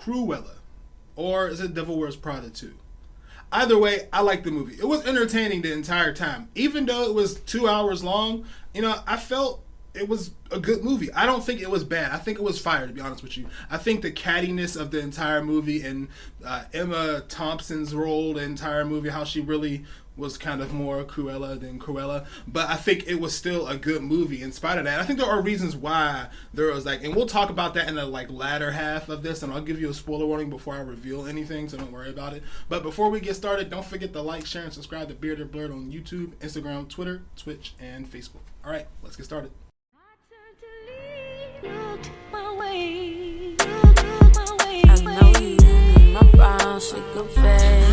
Cruella, or is it Devil Wears Prada 2? Either way, I liked the movie. It was entertaining the entire time. Even though it was 2 hours long, I felt it was a good movie. I don't think it was bad. I think it was fire, to be honest with you. I think the cattiness of the entire movie and Emma Thompson's role, the entire movie, how she really was kind of more Cruella than Cruella. But I think it was still a good movie in spite of that. I think there are reasons why there was and we'll talk about that in the latter half of this, and I'll give you a spoiler warning before I reveal anything, so don't worry about it. But before we get started, don't forget to like, share, and subscribe to Beard or Blerd on YouTube, Instagram, Twitter, Twitch, and Facebook. All right, let's get started. I know you in my brown sugar face.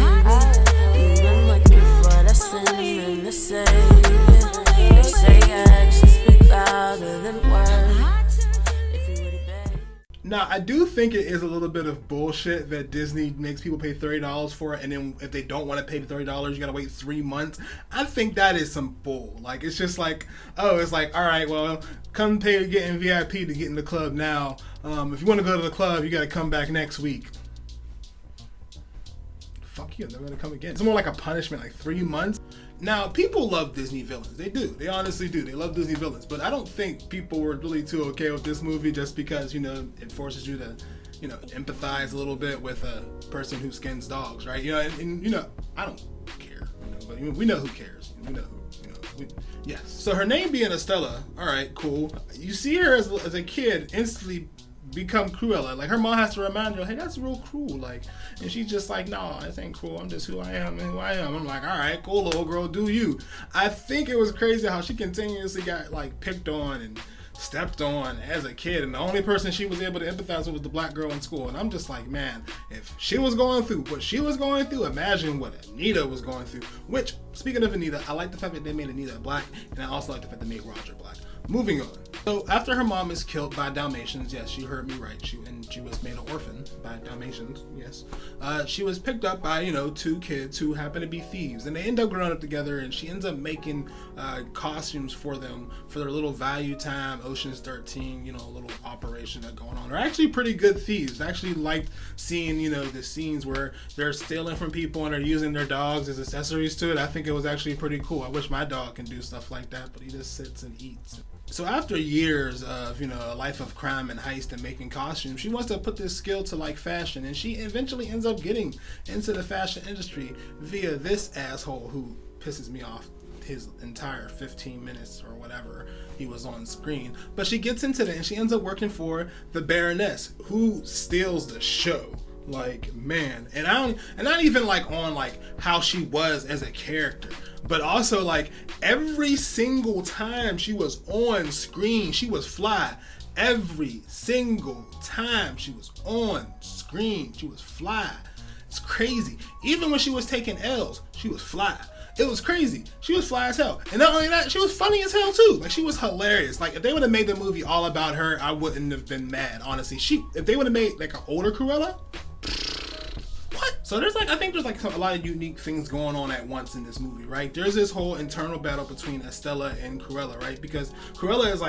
You've been looking for that cinnamon to say. They say actions speak louder than words. If you really bad. Now, I do think it is a little bit of bullshit that Disney makes people pay $30 for it, and then if they don't want to pay the $30, you gotta wait 3 months. I think that is some bull. It's just all right, well, come pay to get in VIP to get in the club now. If you want to go to the club, you gotta come back next week. Fuck you, I'm never gonna come again. It's more like a punishment, 3 months. Now, people love Disney villains. They do. They honestly do. They love Disney villains. But I don't think people were really too okay with this movie just because, it forces you to, empathize a little bit with a person who skins dogs, right? And I don't care, but we know who cares. Yes. So her name being Estella, all right, cool. You see her as a kid instantly become Cruella. Her mom has to remind her, hey, that's real cruel. And she's just no, this ain't cool. I'm just who I am and who I am. I'm all right, cool, little girl, do you. I think it was crazy how she continuously got picked on and stepped on as a kid, and the only person she was able to empathize with was the black girl in school. And I'm just man, if she was going through what she was going through, imagine what Anita was going through. Which, speaking of Anita, I like the fact that they made Anita black, and I also like the fact that they made Roger black. Moving on. So after her mom is killed by Dalmatians, yes, you heard me right. She was made an orphan by Dalmatians, yes. She was picked up by, 2 kids who happen to be thieves, and they end up growing up together, and she ends up making costumes for them for their little Value Time, Ocean's 13, little operation that's going on. They're actually pretty good thieves. I actually liked seeing, the scenes where they're stealing from people and they're using their dogs as accessories to it. I think it was actually pretty cool. I wish my dog can do stuff like that, but he just sits and eats. So after years of, a life of crime and heist and making costumes, she wants to put this skill to fashion, and she eventually ends up getting into the fashion industry via this asshole who pisses me off his entire 15 minutes or whatever he was on screen. But she gets into that and she ends up working for the Baroness, who steals the show. Man, and not even on how she was as a character, but also every single time she was on screen, she was fly. Every single time she was on screen, she was fly. It's crazy. Even when she was taking L's, she was fly. It was crazy. She was fly as hell. And not only that, she was funny as hell too. She was hilarious. If they would have made the movie all about her, I wouldn't have been mad, honestly. If they would have made an older Cruella, what? So I think there's a lot of unique things going on at once in this movie, right? There's this whole internal battle between Estella and Cruella, right? Because Cruella is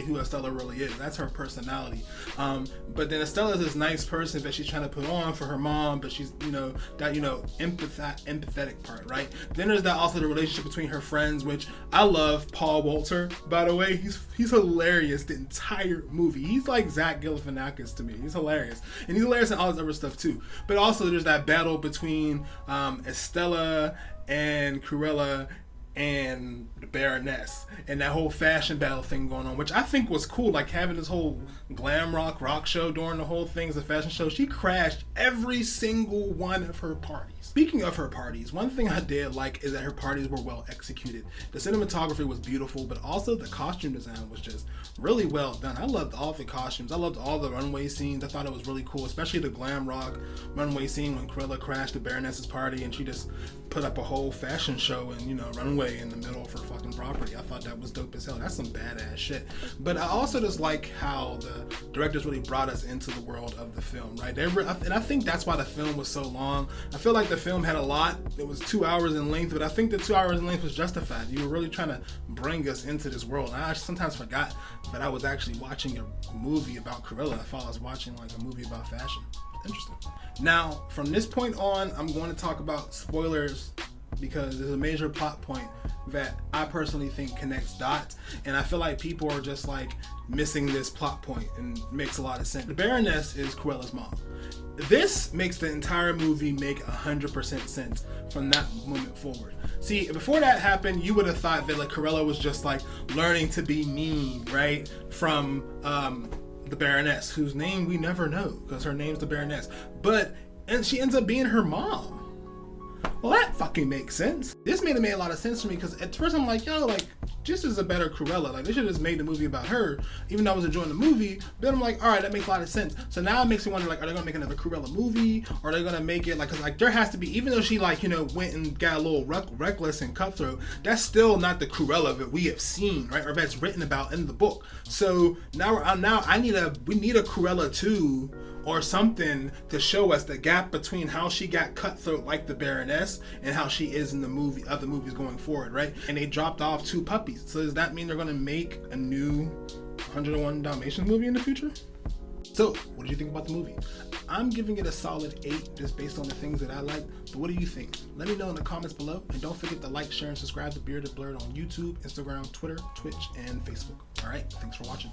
who Estella really is. That's her personality. But then Estella is this nice person that she's trying to put on for her mom, but she's, empathetic part, right? Then there's also the relationship between her friends, which I love Paul Walter, by the way. He's hilarious the entire movie. He's like Zach Galifianakis to me. He's hilarious. And he's hilarious in all his other stuff too. But also there's that battle between Estella and Cruella and the Baroness, and that whole fashion battle thing going on, which I think was cool, having this whole glam rock show during the whole thing as a fashion show. She crashed every single one of her parties. Speaking of her parties, one thing I did like is that her parties were well executed. The cinematography was beautiful, but also the costume design was just really well done. I loved all the costumes. I loved all the runway scenes. I thought it was really cool, especially the glam rock runway scene when Cruella crashed the Baroness's party and she just put up a whole fashion show and, runway in the middle of her fucking property. I thought that was dope as hell. That's some badass shit. But I also just like how the directors really brought us into the world of the film, right? And I think that's why the film was so long. I feel like the film had a lot. It was 2 hours in length, but I think the 2 hours in length was justified. You were really trying to bring us into this world. And I sometimes forgot that I was actually watching a movie about Cruella. I thought I was watching a movie about fashion. Interesting. Now, from this point on, I'm going to talk about spoilers because there's a major plot point that I personally think connects dots, and I feel like people are just like missing this plot point and makes a lot of sense. The Baroness is Cruella's mom. This makes the entire movie make 100% sense from that moment forward. See, before that happened, you would have thought that like Cruella was just like learning to be mean, right? From the Baroness, whose name we never know because her name's the Baroness. And she ends up being her mom. Well, that fucking makes sense. This made a lot of sense to me because at first I'm like, yo, like, this is a better Cruella. Like, they should have just made the movie about her, even though I was enjoying the movie. But I'm like, all right, that makes a lot of sense. So now it makes me wonder, like, are they gonna make another Cruella movie? Or are they gonna make it like, cause like there has to be, even though she like, you know, went and got a little reckless and cutthroat, that's still not the Cruella that we have seen, right? Or that's written about in the book. So now we need a Cruella 2 or something to show us the gap between how she got cutthroat like the Baroness and how she is in the movie, other movies going forward, right? And they dropped off 2 puppies. So does that mean they're gonna make a new 101 Dalmatians movie in the future? So, what did you think about the movie? I'm giving it a solid 8 just based on the things that I like. But what do you think? Let me know in the comments below. And don't forget to like, share, and subscribe to Bearded Blerd on YouTube, Instagram, Twitter, Twitch, and Facebook. All right, thanks for watching.